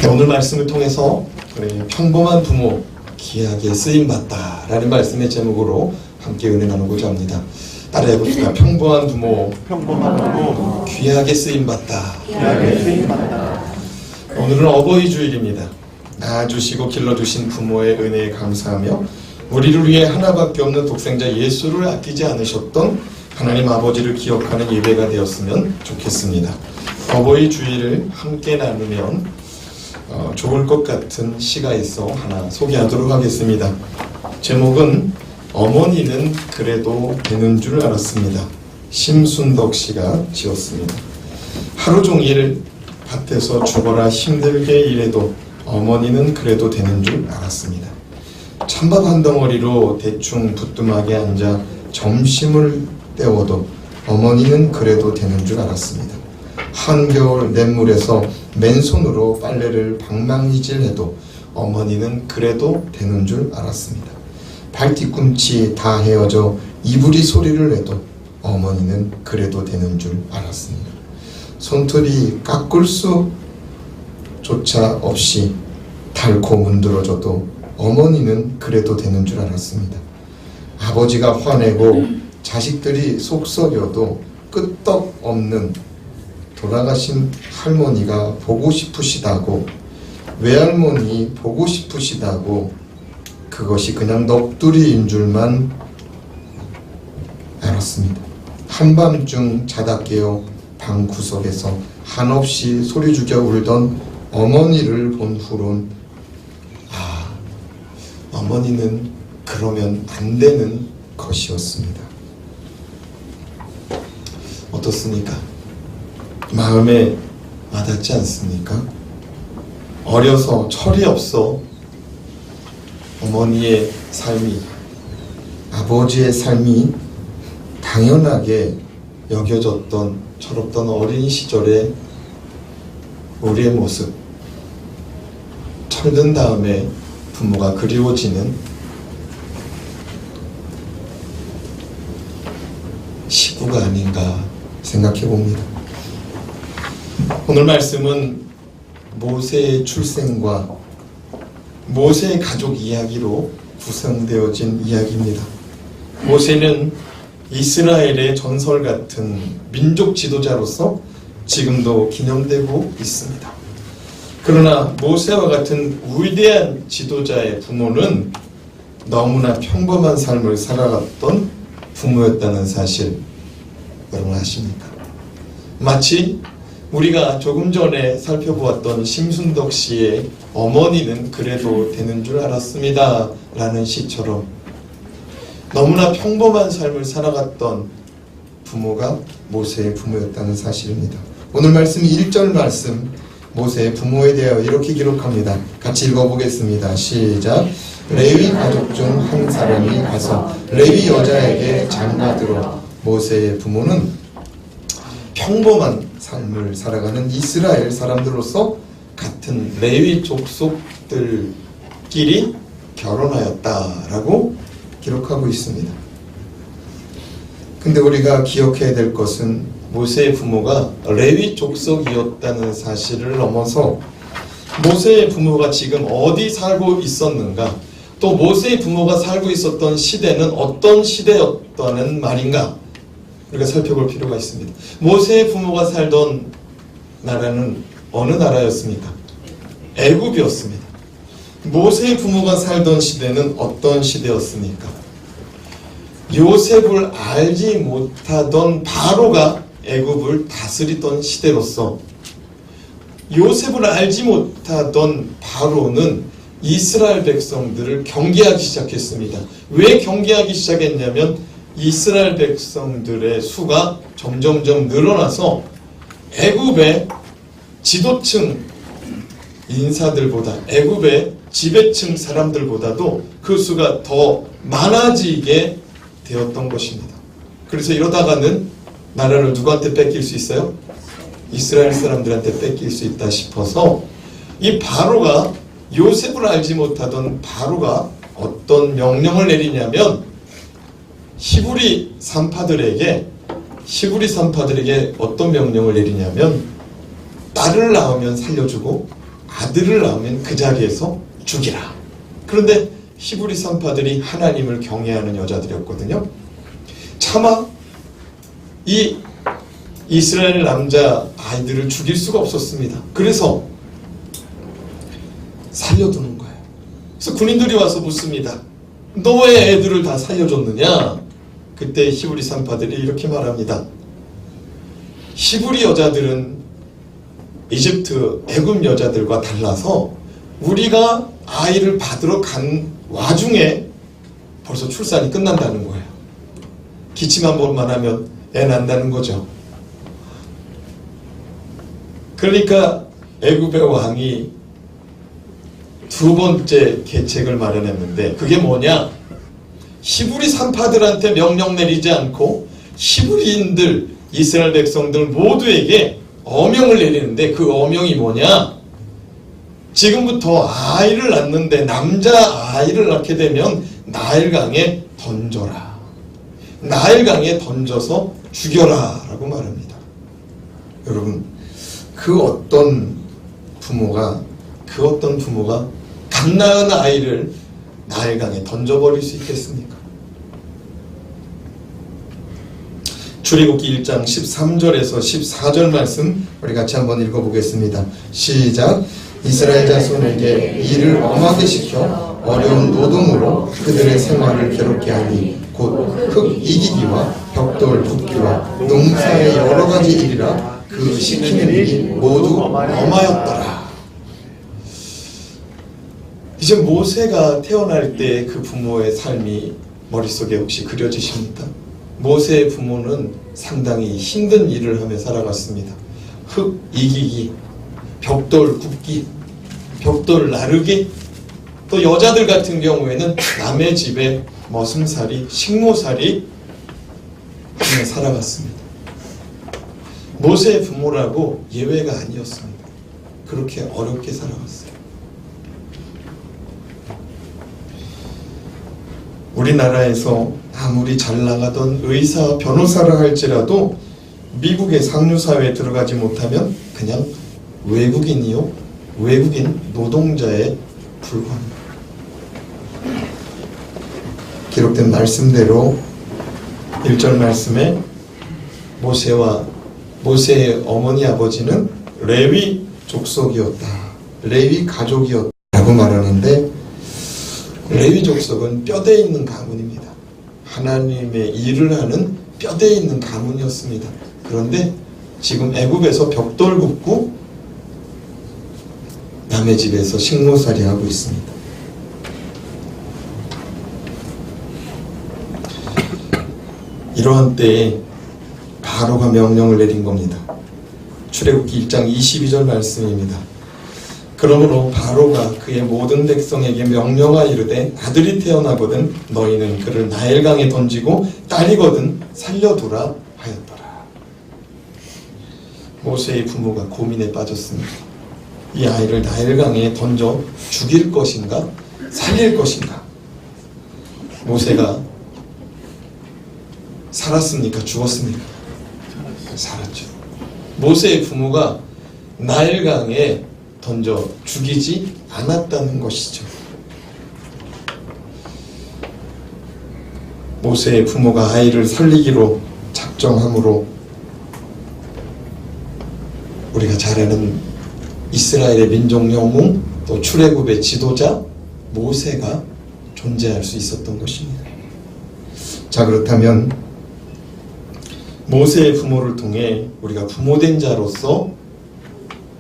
오늘 말씀을 통해서 우리 평범한 부모 귀하게 쓰임받다 라는 말씀의 제목으로 함께 은혜 나누고자 합니다. 따라해봅시다. 평범한 부모 귀하게 쓰임받다. 오늘은 어버이 주일입니다. 낳아주시고 길러주신 부모의 은혜에 감사하며 우리를 위해 하나밖에 없는 독생자 예수를 아끼지 않으셨던 하나님 아버지를 기억하는 예배가 되었으면 좋겠습니다. 어버이 주일을 함께 나누면 좋을 것 같은 시가 있어 하나 소개하도록 하겠습니다. 제목은 어머니는 그래도 되는 줄 알았습니다. 심순덕 씨가 지었습니다. 하루 종일 밭에서 죽어라 힘들게 일해도 어머니는 그래도 되는 줄 알았습니다. 찬밥 한 덩어리로 대충 부뚜막에 앉아 점심을 때워도 어머니는 그래도 되는 줄 알았습니다. 한겨울 냇물에서 맨손으로 빨래를 방망이질해도 어머니는 그래도 되는 줄 알았습니다. 발뒤꿈치 다 헤어져 이불이 소리를 내도 어머니는 그래도 되는 줄 알았습니다. 손톱이 깎을 수조차 없이 닳고 문드러져도 어머니는 그래도 되는 줄 알았습니다. 아버지가 화내고 자식들이 속썩여도 끄떡없는 돌아가신 할머니가 보고 싶으시다고, 외할머니 보고 싶으시다고, 그것이 그냥 넋두리인 줄만 알았습니다. 한밤중 자다 깨어 방 구석에서 한없이 소리 죽여 울던 어머니를 본 후론 어머니는 그러면 안 되는 것이었습니다. 어떻습니까? 마음에 와닿지 않습니까? 어려서 철이 없어 어머니의 삶이, 아버지의 삶이 당연하게 여겨졌던 철없던 어린 시절의 우리의 모습, 철든 다음에 부모가 그리워지는 시구가 아닌가 생각해 봅니다. 오늘 말씀은 모세의 출생과 모세의 가족 이야기로 구성되어진 이야기입니다. 모세는 이스라엘의 전설 같은 민족 지도자로서 지금도 기념되고 있습니다. 그러나 모세와 같은 위대한 지도자의 부모는 너무나 평범한 삶을 살아갔던 부모였다는 사실 여러분 아십니까? 마치 우리가 조금 전에 살펴보았던 심순덕 씨의 어머니는 그래도 되는 줄 알았습니다 라는 시처럼 너무나 평범한 삶을 살아갔던 부모가 모세의 부모였다는 사실입니다. 오늘 말씀 1절 말씀, 모세의 부모에 대하여 이렇게 기록합니다. 같이 읽어보겠습니다. 시작. 레위 가족 중 한 사람이 가서 레위 여자에게 장가들어. 모세의 부모는 평범한 삶을 살아가는 이스라엘 사람들로서 같은 레위 족속들끼리 결혼하였다라고 기록하고 있습니다. 근데 우리가 기억해야 될 것은 모세의 부모가 레위 족속이었다는 사실을 넘어서 모세의 부모가 지금 어디 살고 있었는가, 또 모세의 부모가 살고 있었던 시대는 어떤 시대였다는 말인가 우리가 살펴볼 필요가 있습니다. 모세의 부모가 살던 나라는 어느 나라였습니까? 애굽이었습니다. 모세의 부모가 살던 시대는 어떤 시대였습니까? 요셉을 알지 못하던 바로가 애굽을 다스리던 시대로서 요셉을 알지 못하던 바로는 이스라엘 백성들을 경계하기 시작했습니다. 왜 경계하기 시작했냐면 이스라엘 백성들의 수가 점점점 늘어나서 애굽의 지도층 인사들보다, 애굽의 지배층 사람들보다도 그 수가 더 많아지게 되었던 것입니다. 그래서 이러다가는 나라를 누구한테 뺏길 수 있어요? 이스라엘 사람들한테 뺏길 수 있다 싶어서 이 바로가, 요셉을 알지 못하던 바로가 어떤 명령을 내리냐면 히브리 산파들에게 어떤 명령을 내리냐면 딸을 낳으면 살려주고 아들을 낳으면 그 자리에서 죽이라. 그런데 히브리 산파들이 하나님을 경외하는 여자들이었거든요. 차마 이 이스라엘 남자 아이들을 죽일 수가 없었습니다. 그래서 살려두는 거예요. 그래서 군인들이 와서 묻습니다. 너 왜 애들을 다 살려줬느냐? 그때 히브리 산파들이 이렇게 말합니다. 히브리 여자들은 이집트 애굽 여자들과 달라서 우리가 아이를 받으러 간 와중에 벌써 출산이 끝난다는 거예요. 기침 한 번만 하면 애 난다는 거죠. 그러니까 애굽의 왕이 두 번째 계책을 마련했는데 그게 뭐냐? 히브리 산파들한테 명령 내리지 않고 히브리인들, 이스라엘 백성들 모두에게 어명을 내리는데 그 어명이 뭐냐? 지금부터 아이를 낳는데 남자 아이를 낳게 되면 나일강에 던져라. 나일강에 던져서 죽여라 라고 말합니다. 여러분, 그 어떤 부모가 갓 낳은 아이를 나일강에 던져버릴 수 있겠습니까? 출애굽기 1장 13절에서 14절 말씀 우리 같이 한번 읽어보겠습니다. 시작. 이스라엘 자손에게 일을 엄하게 시켜 어려운 노동으로 그들의 생활을 괴롭게 하니 곧 흙 이기기와 벽돌 붓기와 농사의 여러 가지 일이라 그 시키는 일이 모두 엄하였더라. 이제 모세가 태어날 때 그 부모의 삶이 머릿속에 혹시 그려지십니까? 모세의 부모는 상당히 힘든 일을 하며 살아갔습니다. 흙 이기기, 벽돌 굽기, 벽돌 나르기, 또 여자들 같은 경우에는 남의 집에 머슴살이, 식모살이 하며 살아갔습니다. 모세의 부모라고 예외가 아니었습니다. 그렇게 어렵게 살아갔어요. 우리나라에서 아무리 잘 나가던 의사, 변호사를 할지라도 미국의 상류사회에 들어가지 못하면 그냥 외국인 노동자에 불과합니다. 기록된 말씀대로 1절 말씀에 모세의 어머니 아버지는 레위 족속이었다. 레위 가족이었다고 말하는데 레위 족속은 뼈대 있는 가문입니다. 하나님의 일을 하는 뼈대 있는 가문이었습니다. 그런데 지금 애굽에서 벽돌 굽고 남의 집에서 식모살이 하고 있습니다. 이러한 때에 바로가 명령을 내린 겁니다. 출애굽기 1장 22절 말씀입니다. 그러므로 바로가 그의 모든 백성에게 명령하이르되 아들이 태어나거든 너희는 그를 나일강에 던지고 딸이거든 살려두라 하였더라. 모세의 부모가 고민에 빠졌습니다. 이 아이를 나일강에 던져 죽일 것인가 살릴 것인가. 모세가 살았습니까? 죽었습니까? 살았죠. 모세의 부모가 나일강에 던져 죽이지 않았다는 것이죠. 모세의 부모가 아이를 살리기로 작정함으로 우리가 잘 아는 이스라엘의 민족 영웅 또 출애굽의 지도자 모세가 존재할 수 있었던 것입니다. 자, 그렇다면 모세의 부모를 통해 우리가 부모된 자로서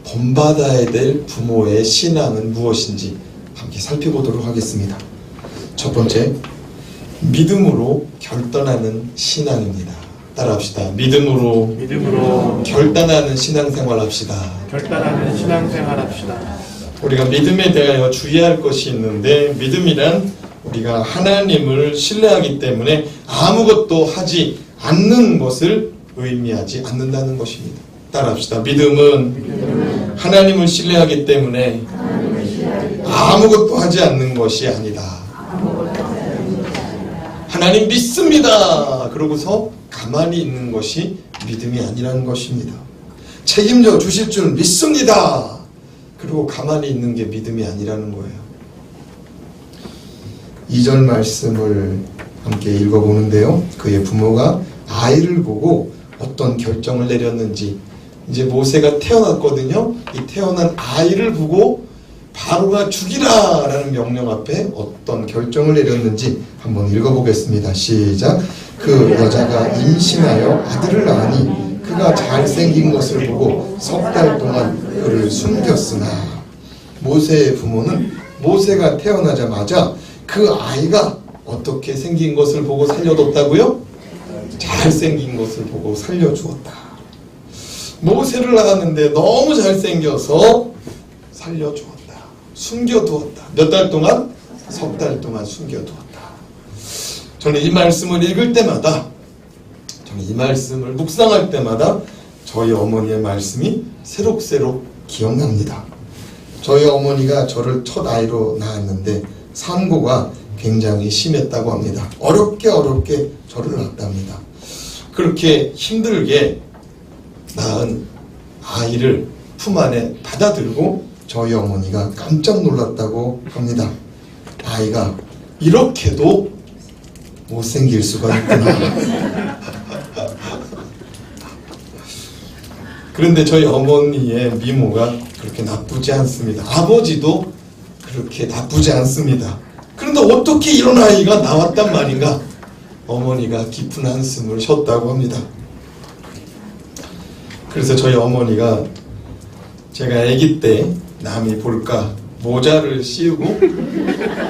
본받아야 될 부모의 신앙은 무엇인지 함께 살펴보도록 하겠습니다. 첫 번째, 믿음으로 결단하는 신앙입니다. 따라합시다. 믿음으로 결단하는 신앙생활 합시다. 우리가 믿음에 대하여 주의할 것이 있는데, 믿음이란 우리가 하나님을 신뢰하기 때문에 아무것도 하지 않는 것을 의미하지 않는다는 것입니다. 따라합시다. 믿음은 하나님을 신뢰하기 때문에 아무것도 하지 않는 것이 아니다. 하나님 믿습니다. 그러고서 가만히 있는 것이 믿음이 아니라는 것입니다. 책임져 주실 줄 믿습니다. 그리고 가만히 있는 게 믿음이 아니라는 거예요. 2절 말씀을 함께 읽어보는데요. 그의 부모가 아이를 보고 어떤 결정을 내렸는지, 이제 모세가 태어났거든요. 이 태어난 아이를 보고 바로가 죽이라 라는 명령 앞에 어떤 결정을 내렸는지 한번 읽어보겠습니다. 시작. 그 여자가 임신하여 아들을 낳으니 그가 잘생긴 것을 보고 석 달 동안 그를 숨겼으나, 모세의 부모는 모세가 태어나자마자 그 아이가 어떻게 생긴 것을 보고 살려뒀다고요? 잘생긴 것을 보고 살려주었다. 모세를 낳았는데 너무 잘생겨서 살려주었다. 숨겨두었다. 몇 달 동안? 석 달 동안 숨겨두었다. 저는 이 말씀을 읽을 때마다, 저는 이 말씀을 묵상할 때마다 저희 어머니의 말씀이 새록새록 기억납니다. 저희 어머니가 저를 첫 아이로 낳았는데 산고가 굉장히 심했다고 합니다. 어렵게 저를 낳았답니다. 그렇게 힘들게 낳은 아이를 품 안에 받아들고 저희 어머니가 깜짝 놀랐다고 합니다. 아이가 이렇게도 못생길 수가 있구나. 그런데 저희 어머니의 미모가 그렇게 나쁘지 않습니다. 아버지도 그렇게 나쁘지 않습니다. 그런데 어떻게 이런 아이가 나왔단 말인가? 어머니가 깊은 한숨을 쉬었다고 합니다. 그래서 저희 어머니가 제가 아기 때 남이 볼까 모자를 씌우고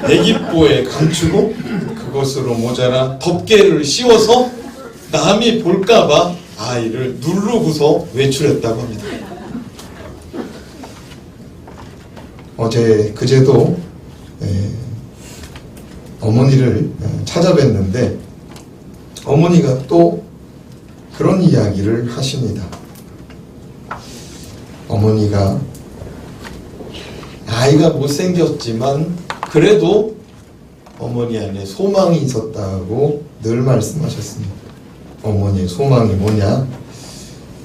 애기뽀에 감추고 그것으로 모자라 덮개를 씌워서 남이 볼까봐 아이를 누르고서 외출했다고 합니다. 그제도 어머니를 찾아뵀는데 어머니가 또 그런 이야기를 하십니다. 어머니가 아이가 못생겼지만 그래도 어머니 안에 소망이 있었다고 늘 말씀하셨습니다. 어머니의 소망이 뭐냐?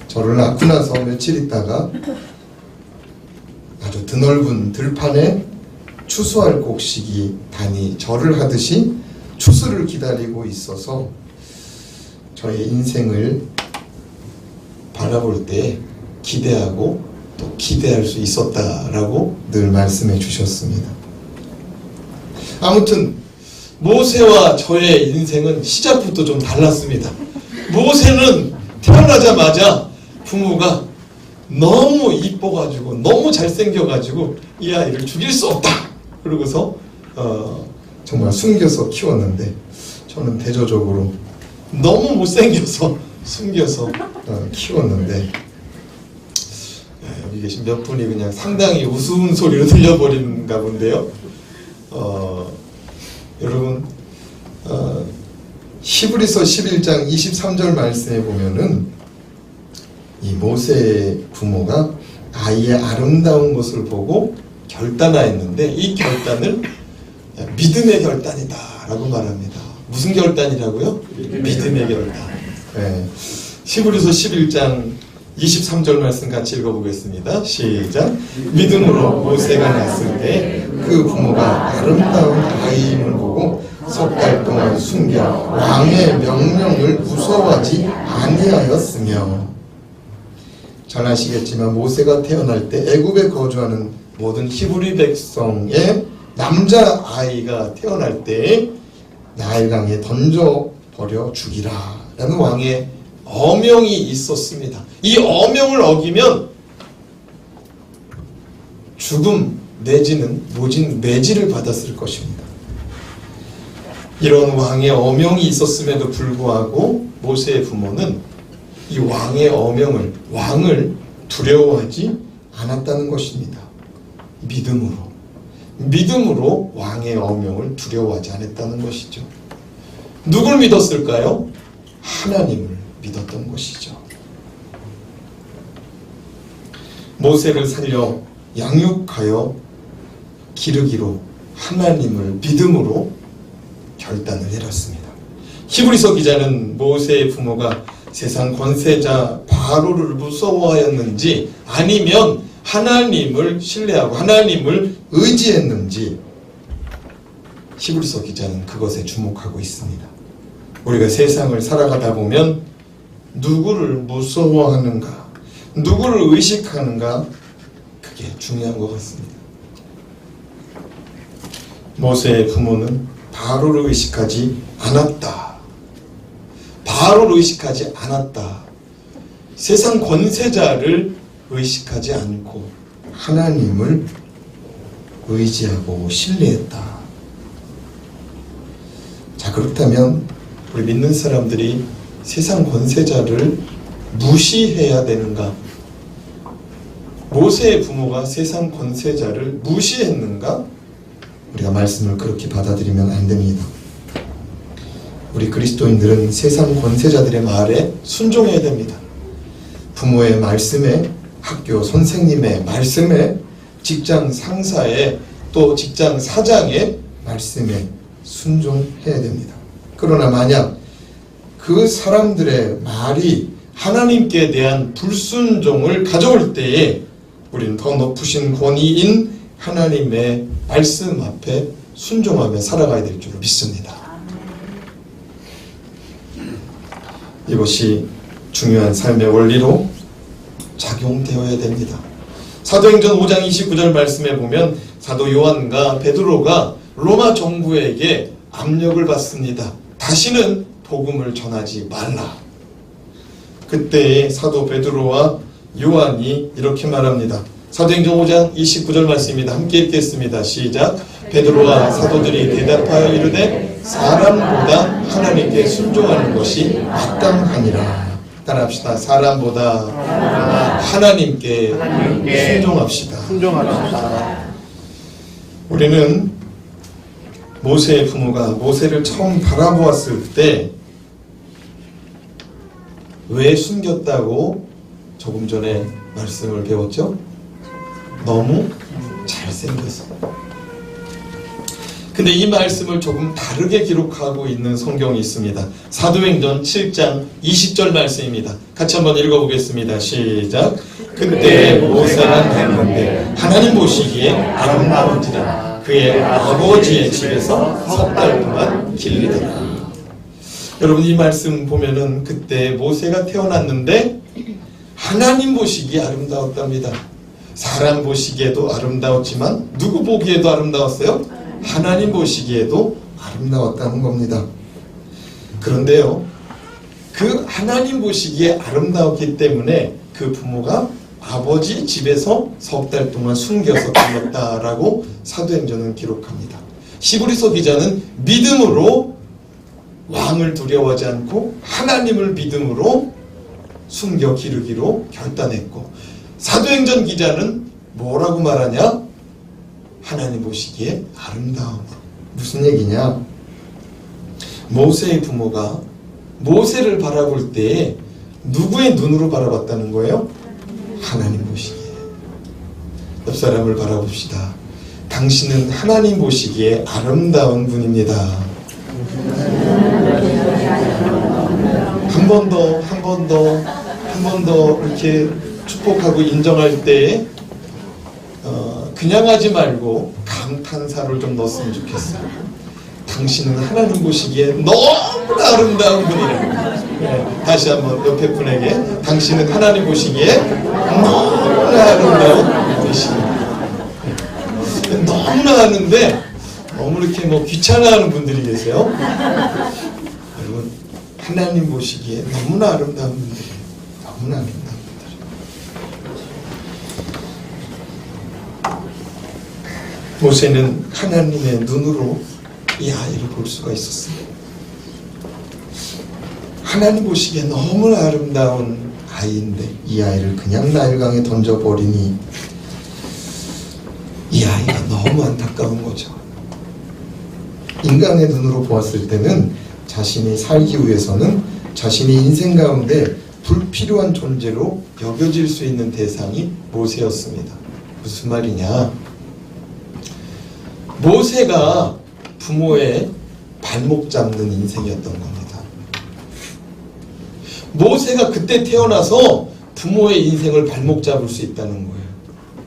저를 낳고 나서 며칠 있다가 아주 드넓은 들판에 추수할 곡식이 다니 절을 하듯이 추수를 기다리고 있어서 저의 인생을 바라볼 때 기대하고 또 기대할 수 있었다라고 늘 말씀해 주셨습니다. 아무튼 모세와 저의 인생은 시작부터 좀 달랐습니다. 모세는 태어나자마자 부모가 너무 이뻐가지고 너무 잘생겨가지고 이 아이를 죽일 수 없다 그러고서 정말 숨겨서 키웠는데, 저는 대조적으로 너무 못생겨서 숨겨서 키웠는데, 여기 계신 몇 분이 그냥 상당히 우스운 소리로 들려버리는가 본데요. 여러분 히브리서 11장 23절 말씀에 보면은 이 모세의 부모가 아이의 아름다운 것을 보고 결단하였는데 이 결단을 믿음의 결단이다 라고 말합니다. 무슨 결단이라고요? 믿음의 결단. 네. 히브리서 11장 23절 말씀 같이 읽어보겠습니다. 시작. 믿음으로 모세가 낳았을 때 그 부모가 아름다운 아이임을 보고 석 달 동안 숨겨 왕의 명령을 무서워하지 아니하였으며. 잘 아시겠지만 모세가 태어날 때 애굽에 거주하는 모든 히브리 백성의 남자 아이가 태어날 때 나일강에 던져버려 죽이라 라는 왕의 어명이 있었습니다. 이 어명을 어기면 죽음 내지는 모진 매질을 받았을 것입니다. 이런 왕의 어명이 있었음에도 불구하고 모세의 부모는 이 왕의 어명을, 왕을 두려워하지 않았다는 것입니다. 믿음으로 왕의 어명을 두려워하지 않았다는 것이죠. 누굴 믿었을까요? 하나님을 믿었던 것이죠. 모세를 살려 양육하여 기르기로 하나님을 믿음으로 결단을 내렸습니다. 히브리서 기자는 모세의 부모가 세상 권세자 바로를 무서워하였는지 아니면 하나님을 신뢰하고 하나님을 의지했는지 히브리서 기자는 그것에 주목하고 있습니다. 우리가 세상을 살아가다 보면 누구를 무서워하는가, 누구를 의식하는가, 그게 중요한 것 같습니다. 모세의 부모는 바로를 의식하지 않았다. 바로를 의식하지 않았다. 세상 권세자를 의식하지 않고 하나님을 의지하고 신뢰했다. 자, 그렇다면 우리 믿는 사람들이 세상 권세자를 무시해야 되는가? 모세의 부모가 세상 권세자를 무시했는가? 우리가 말씀을 그렇게 받아들이면 안 됩니다. 우리 그리스도인들은 세상 권세자들의 말에 순종해야 됩니다. 부모의 말씀에, 학교 선생님의 말씀에, 직장 상사의, 또 직장 사장의 말씀에 순종해야 됩니다. 그러나 만약 그 사람들의 말이 하나님께 대한 불순종을 가져올 때에 우리는 더 높으신 권위인 하나님의 말씀 앞에 순종하며 살아가야 될 줄 믿습니다. 이것이 중요한 삶의 원리로 작용되어야 됩니다. 사도행전 5장 29절 말씀에 보면 사도 요한과 베드로가 로마 정부에게 압력을 받습니다. 다시는 복음을 전하지 말라. 그때 사도 베드로와 요한이 이렇게 말합니다. 사도행전 5장 29절 말씀입니다. 함께 읽겠습니다. 시작. 베드로와 사도들이 대답하여 이르되 사람보다 하나님께 순종하는 것이 마땅하니라. 따라합시다. 사람보다 하나님께 순종합시다. 우리는 모세의 부모가 모세를 처음 바라보았을 때 왜 숨겼다고 조금 전에 말씀을 배웠죠? 너무 잘생겼어. 근데 이 말씀을 조금 다르게 기록하고 있는 성경이 있습니다. 사도행전 7장 20절 말씀입니다. 같이 한번 읽어보겠습니다. 시작. 그때 모세가 했는데 하나님 보시기에 아름다운지라 그의 아버지의 집에서 석 달 동안 길리더라. 여러분, 이 말씀 보면은 그때 모세가 태어났는데 하나님 보시기에 아름다웠답니다. 사람 보시기에도 아름다웠지만 누구 보기에도 아름다웠어요? 하나님 보시기에도 아름다웠다는 겁니다. 그런데요, 그 하나님 보시기에 아름다웠기 때문에 그 부모가 아버지 집에서 석 달 동안 숨겨서 길렀다라고 사도행전은 기록합니다. 히브리서 기자는 믿음으로 왕을 두려워하지 않고 하나님을 믿음으로 숨겨 기르기로 결단했고, 사도행전 기자는 뭐라고 말하냐? 하나님 보시기에 아름다움으로. 무슨 얘기냐? 모세의 부모가 모세를 바라볼 때 누구의 눈으로 바라봤다는 거예요? 하나님 보시기에. 옆 사람을 바라봅시다. 당신은 하나님 보시기에 아름다운 분입니다. 한 번 더 이렇게 축복하고 인정할 때 그냥 하지 말고 감탄사를 좀 넣었으면 좋겠어요. 당신은 하나님 보시기에 너무나 아름다운 분이라. 네, 다시 한번 옆에 분에게 당신은 하나님 보시기에 너무나 아름다운 분이십니다. 너무나 하는데 너무 이렇게 귀찮아하는 분들이 계세요. 여러분, 하나님 보시기에 너무나 아름다운 분들이에요. 너무나 아름다운 분들. 모세는 하나님의 눈으로 이 아이를 볼 수가 있었어요. 하나님 보시기에 너무나 아름다운 아이인데 이 아이를 그냥 나일강에 던져버리니 이 아이가 너무 안타까운 거죠. 인간의 눈으로 보았을 때는 자신이 살기 위해서는 자신이 인생 가운데 불필요한 존재로 여겨질 수 있는 대상이 모세였습니다. 무슨 말이냐? 모세가 부모의 발목 잡는 인생이었던 겁니다. 모세가 그때 태어나서 부모의 인생을 발목 잡을 수 있다는 거예요.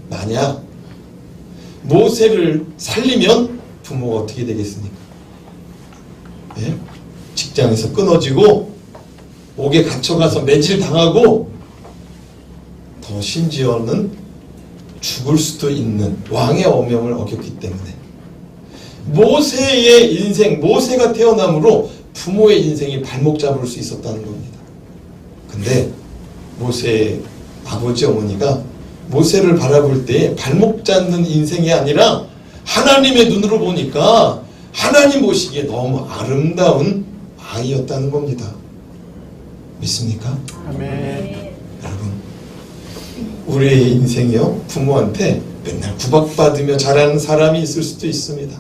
만약 모세를 살리면 부모가 어떻게 되겠습니까? 예? 직장에서 끊어지고 옥에 갇혀가서 매질당하고 더 심지어는 죽을 수도 있는 왕의 어명을 어겼기 때문에 모세의 인생, 모세가 태어남으로 부모의 인생이 발목 잡을 수 있었다는 겁니다. 근데 모세의 아버지 어머니가 모세를 바라볼 때 발목 잡는 인생이 아니라 하나님의 눈으로 보니까 하나님 보시기에 너무 아름다운 아이였다는 겁니다. 믿습니까? 아멘. 여러분, 우리의 인생이요, 부모한테 맨날 구박받으며 자라는 사람이 있을 수도 있습니다.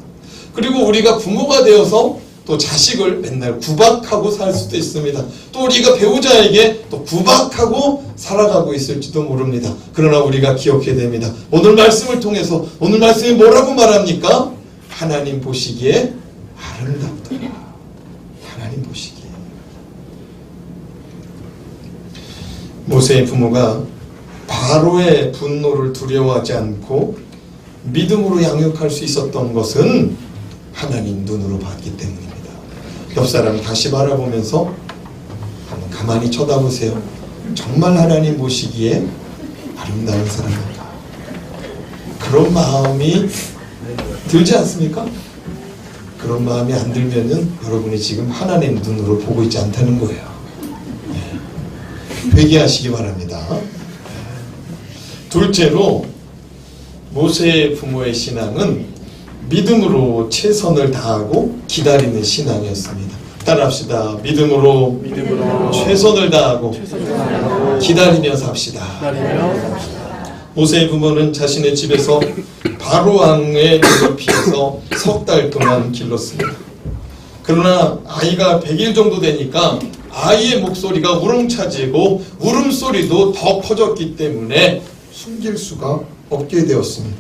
그리고 우리가 부모가 되어서 또 자식을 맨날 구박하고 살 수도 있습니다. 또 우리가 배우자에게 또 구박하고 살아가고 있을지도 모릅니다. 그러나 우리가 기억해야 됩니다. 오늘 말씀을 통해서 오늘 말씀이 뭐라고 말합니까? 하나님 보시기에 아름답다. 하나님 보시기에. 모세의 부모가 바로의 분노를 두려워하지 않고 믿음으로 양육할 수 있었던 것은 하나님 눈으로 봤기 때문입니다. 옆 사람 다시 바라보면서 한번 가만히 쳐다보세요. 정말 하나님 보시기에 아름다운 사람인가? 그런 마음이 들지 않습니까? 그런 마음이 안 들면은 여러분이 지금 하나님 눈으로 보고 있지 않다는 거예요. 회개하시기 바랍니다. 둘째로 모세의 부모의 신앙은 믿음으로 최선을 다하고 기다리는 신앙이었습니다. 따라합시다. 믿음으로 최선을 다하고 기다리며 삽시다. 모세의 부모는 자신의 집에서 바로 왕의 눈을 피해서 석 달 동안 길렀습니다. 그러나 아이가 100일 정도 되니까 아이의 목소리가 우렁차지고 울음소리도 더 커졌기 때문에 숨길 수가 없게 되었습니다.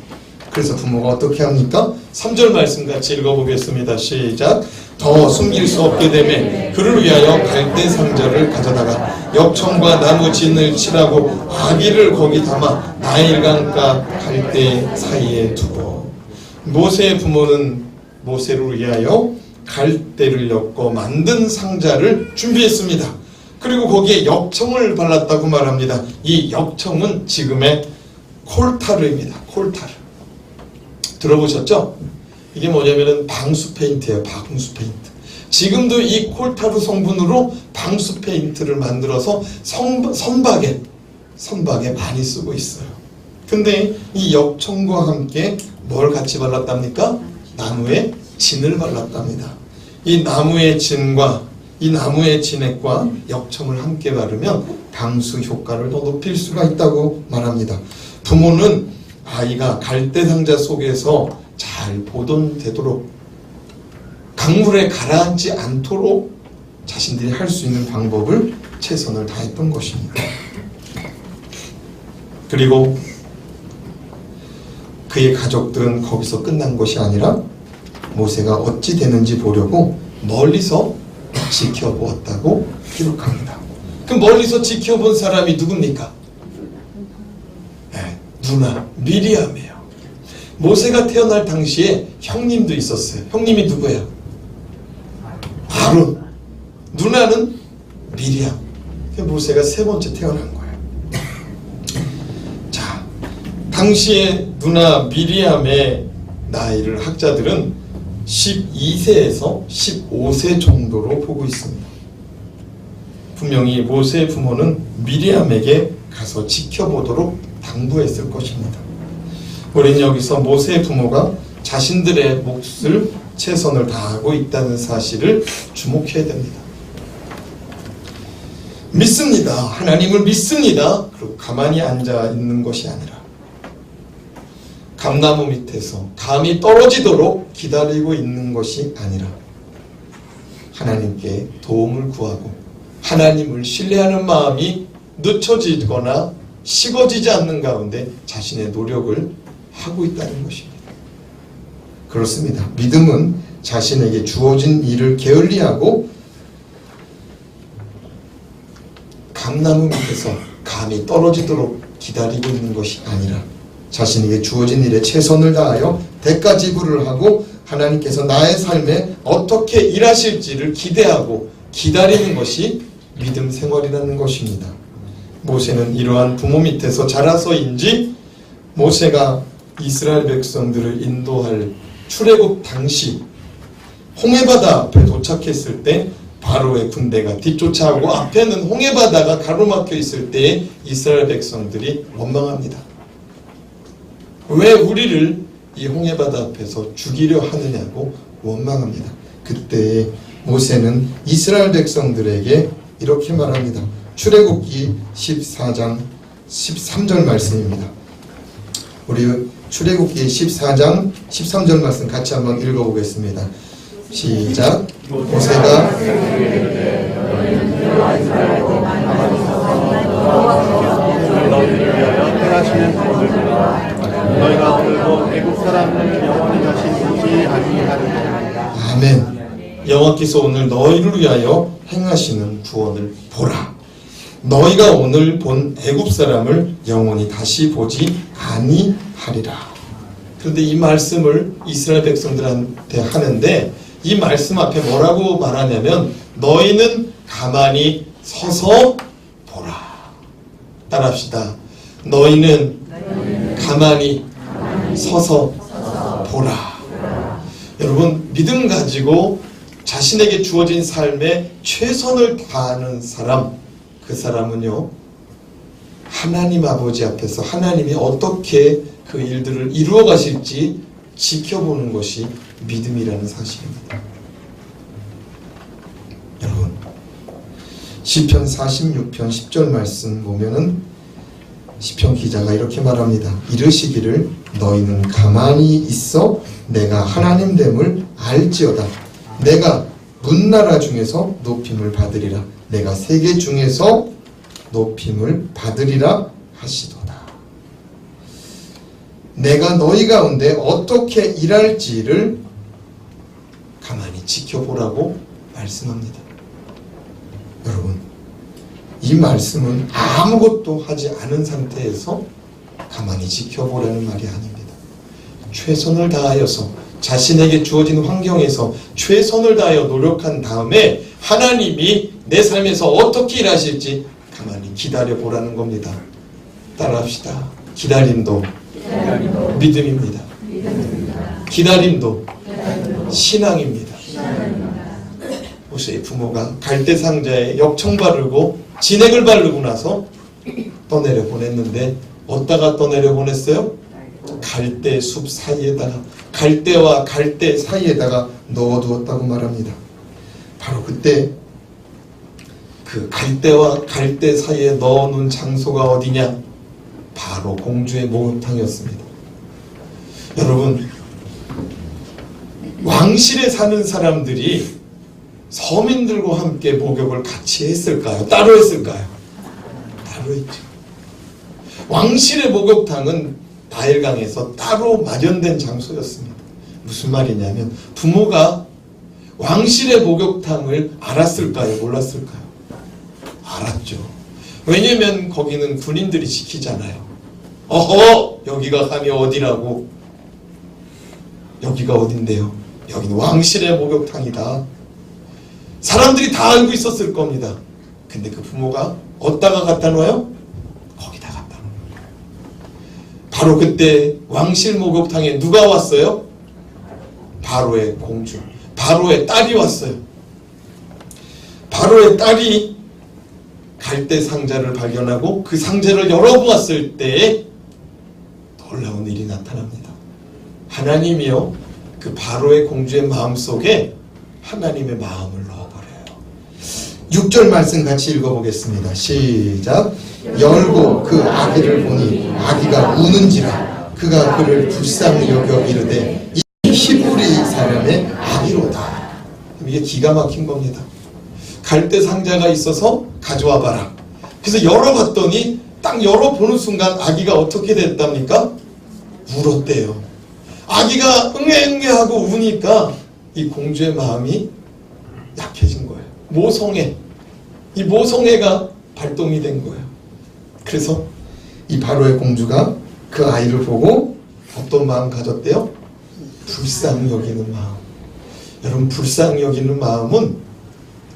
그래서 부모가 어떻게 합니까? 3절 말씀 같이 읽어보겠습니다. 시작. 더 숨길 수 없게 되매 그를 위하여 갈대 상자를 가져다가 역청과 나무 진을 칠하고 아기를 거기 담아 나일강가 갈대 사이에 두고. 모세의 부모는 모세를 위하여 갈대를 엮어 만든 상자를 준비했습니다. 그리고 거기에 역청을 발랐다고 말합니다. 이 역청은 지금의 콜타르입니다. 콜타르. 들어보셨죠? 이게 뭐냐면은 방수 페인트예요. 방수 페인트. 지금도 이 콜타르 성분으로 방수 페인트를 만들어서 선박에 많이 쓰고 있어요. 근데 이 역청과 함께 뭘 같이 발랐답니까? 나무에 진을 발랐답니다. 이 나무의 진과 이 나무의 진액과 역청을 함께 바르면 방수 효과를 더 높일 수가 있다고 말합니다. 부모는 아이가 갈대 상자 속에서 잘 보존되도록 강물에 가라앉지 않도록 자신들이 할 수 있는 방법을 최선을 다했던 것입니다. 그리고 그의 가족들은 거기서 끝난 것이 아니라 모세가 어찌 되는지 보려고 멀리서 지켜보았다고 기록합니다. 그 멀리서 지켜본 사람이 누굽니까? 네, 누나 미리암이에요. 모세가 태어날 당시에 형님도 있었어요. 형님이 누구예요? 아론. 누나는 미리암. 모세가 세 번째 태어난 거예요. 자, 당시에 누나 미리암의 나이를 학자들은 12세에서 15세 정도로 보고 있습니다. 분명히 모세의 부모는 미리암에게 가서 지켜보도록 당부했을 것입니다. 우리는 여기서 모세의 부모가 자신들의 몫을 최선을 다하고 있다는 사실을 주목해야 됩니다. 믿습니다. 하나님을 믿습니다. 그리고 가만히 앉아 있는 것이 아니라 감나무 밑에서 감이 떨어지도록 기다리고 있는 것이 아니라 하나님께 도움을 구하고 하나님을 신뢰하는 마음이 늦춰지거나 식어지지 않는 가운데 자신의 노력을 하고 있다는 것입니다. 그렇습니다. 믿음은 자신에게 주어진 일을 게을리하고 감나무 밑에서 감이 떨어지도록 기다리고 있는 것이 아니라 자신에게 주어진 일에 최선을 다하여 대가 지불을 하고 하나님께서 나의 삶에 어떻게 일하실지를 기대하고 기다리는 것이 믿음 생활이라는 것입니다. 모세는 이러한 부모 밑에서 자라서인지 모세가 이스라엘 백성들을 인도할 출애굽 당시 홍해바다 앞에 도착했을 때 바로의 군대가 뒤쫓아오고 앞에는 홍해바다가 가로막혀 있을 때에 이스라엘 백성들이 원망합니다. 왜 우리를 이 홍해바다 앞에서 죽이려 하느냐고 원망합니다. 그때 모세는 이스라엘 백성들에게 이렇게 말합니다. 출애굽기 14장 13절 말씀입니다. 우리 출애굽기 14장 13절 말씀 같이 한번 읽어보겠습니다. 시작. 모세가 너희가 오늘도 애국 사람을 영원히 다시 보지 아니하리라. 아멘. 여호와께서 오늘 너희를 위하여 행하시는 구원을 보라. 너희가 오늘 본 애굽 사람을 영원히 다시 보지 아니하리라. 그런데 이 말씀을 이스라엘 백성들한테 하는데 이 말씀 앞에 뭐라고 말하냐면 너희는 가만히 서서 보라. 따라합시다. 너희는 가만히 서서 보라. 여러분, 믿음 가지고 자신에게 주어진 삶에 최선을 다하는 사람, 그 사람은요 하나님 아버지 앞에서 하나님이 어떻게 그 일들을 이루어 가실지 지켜보는 것이 믿음이라는 사실입니다. 여러분, 시편 46편 10절 말씀 보면은 시편 기자가 이렇게 말합니다. 이르시기를 너희는 가만히 있어 내가 하나님 됨을 알지어다. 내가 문나라 중에서 높임을 받으리라. 내가 세계 중에서 높임을 받으리라 하시도다. 내가 너희 가운데 어떻게 일할지를 가만히 지켜보라고 말씀합니다. 여러분, 이 말씀은 아무것도 하지 않은 상태에서 가만히 지켜보라는 말이 아닙니다. 최선을 다하여서 자신에게 주어진 환경에서 최선을 다하여 노력한 다음에 하나님이 내 삶에서 어떻게 일하실지 가만히 기다려보라는 겁니다. 따라합시다. 기다림도 믿음입니다. 기다림도 신앙입니다. 모세의 부모가 갈대 상자에 역청 바르고 진액을 바르고 나서 떠내려 보냈는데 어디다가 떠내려 보냈어요? 갈대 숲 사이에다가, 갈대와 갈대 사이에다가 넣어두었다고 말합니다. 바로 그때 그 갈대와 갈대 사이에 넣어놓은 장소가 어디냐? 바로 공주의 목욕탕이었습니다. 여러분, 왕실에 사는 사람들이 서민들과 함께 목욕을 같이 했을까요? 따로 했을까요? 따로 했죠. 왕실의 목욕탕은 나일강에서 따로 마련된 장소였습니다. 무슨 말이냐면 부모가 왕실의 목욕탕을 알았을까요? 몰랐을까요? 알았죠. 왜냐면 거기는 군인들이 지키잖아요. 어허! 여기가 감히 어디라고? 여기가 어딘데요? 여기는 왕실의 목욕탕이다. 사람들이 다 알고 있었을 겁니다. 근데 그 부모가 어디다가 갖다 놓아요? 거기다 갖다 놓은 거예요. 바로 그때 왕실 목욕탕에 누가 왔어요? 바로의 공주, 바로의 딸이 왔어요. 바로의 딸이 갈대 상자를 발견하고 그 상자를 열어보았을 때에 놀라운 일이 나타납니다. 하나님이요, 그 바로의 공주의 마음속에 하나님의 마음을 넣어버려요. 6절 말씀 같이 읽어보겠습니다. 시작. 열고 그 아기를 보니 아기가 우는지라 그가 그를 불쌍히 여겨 이르되 이 히브리 사람의 아기로다. 이게 기가 막힌 겁니다. 갈대 상자가 있어서 가져와 봐라. 그래서 열어봤더니 딱 열어보는 순간 아기가 어떻게 됐답니까? 울었대요. 아기가 응애응애하고 우니까 이 공주의 마음이 약해진 거예요. 모성애, 이 모성애가 발동이 된 거예요. 그래서 이 바로의 공주가 그 아이를 보고 어떤 마음 가졌대요? 불쌍히 여기는 마음. 여러분, 불쌍히 여기는 마음은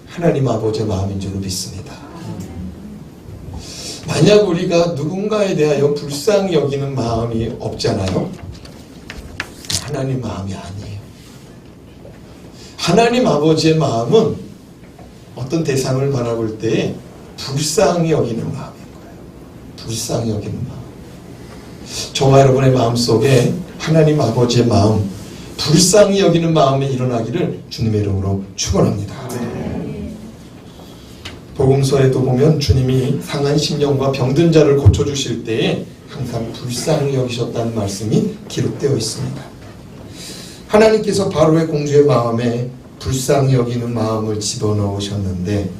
하나님 아버지의 마음인 줄로 믿습니다. 만약 우리가 누군가에 대하여 불쌍히 여기는 마음이 없잖아요? 하나님 마음이 아니에요. 하나님 아버지의 마음은 어떤 대상을 바라볼 때에 불쌍히 여기는 마음인 거예요. 불쌍히 여기는 마음. 저와 여러분의 마음속에 하나님 아버지의 마음, 불쌍히 여기는 마음이 일어나기를 주님의 이름으로 축원합니다. 복음서에도 보면 주님이 상한 심령과 병든 자를 고쳐주실 때에 항상 불쌍히 여기셨다는 말씀이 기록되어 있습니다. 하나님께서 바로의 공주의 마음에 불쌍히 여기는 마음을 집어넣으셨는데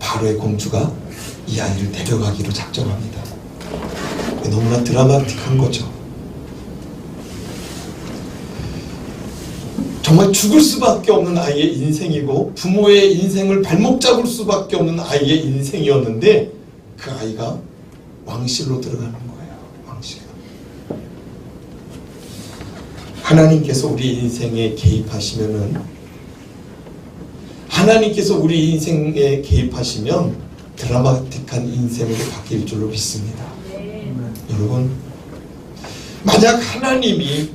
바로의 공주가 이 아이를 데려가기로 작정합니다. 너무나 드라마틱한 거죠. 정말 죽을 수밖에 없는 아이의 인생이고 부모의 인생을 발목 잡을 수밖에 없는 아이의 인생이었는데 그 아이가 왕실로 들어가는 거예요. 왕실로. 하나님께서 우리 인생에 개입하시면은 하나님께서 우리 인생에 개입하시면 드라마틱한 인생으로 바뀔 줄로 믿습니다. 여러분, 만약 하나님이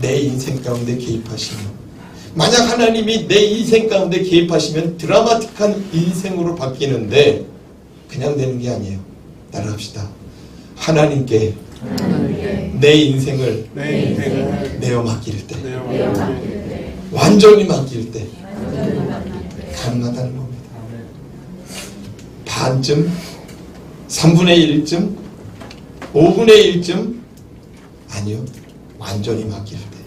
내 인생 가운데 개입하시면, 만약 하나님이 내 인생 가운데 개입하시면 드라마틱한 인생으로 바뀌는데 그냥 되는 게 아니에요. 따라합시다. 하나님께 내 인생을 내어 맡길 때, 완전히 맡길 때 가능하다는 겁니다. 반쯤, 3분의 1쯤, 5분의 1쯤, 아니요, 완전히 맡길 때.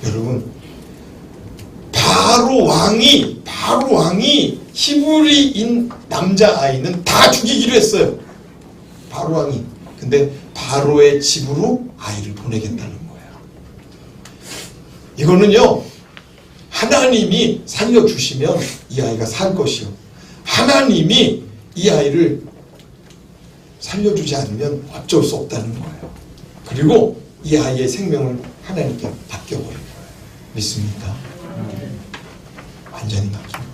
여러분, 바로 왕이 히브리인 남자아이는 다 죽이기로 했어요. 바로 왕이. 근데 바로의 집으로 아이를 보내겠다는 거예요. 이거는요, 하나님이 살려주시면 이 아이가 살 것이요, 하나님이 이 아이를 살려주지 않으면 어쩔 수 없다는 거예요. 그리고 이 아이의 생명을 하나님께 맡겨버린 거예요. 믿습니까? 완전히 맡긴 거예요.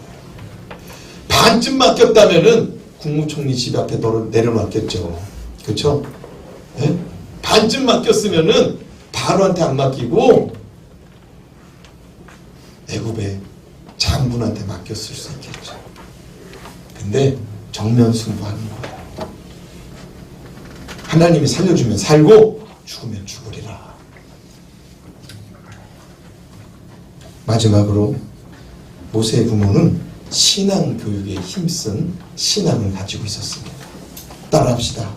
반쯤 맡겼다면은 국무총리 집 앞에 내려놨겠죠. 그렇죠? 네? 반쯤 맡겼으면은 바로한테 안 맡기고 애굽의 장군한테 맡겼을 수 있겠죠. 근데 정면 승부하는 거예요. 하나님이 살려주면 살고 죽으면 죽으리라. 마지막으로 모세의 부모는 신앙교육에 힘쓴 신앙을 가지고 있었습니다. 따라합시다.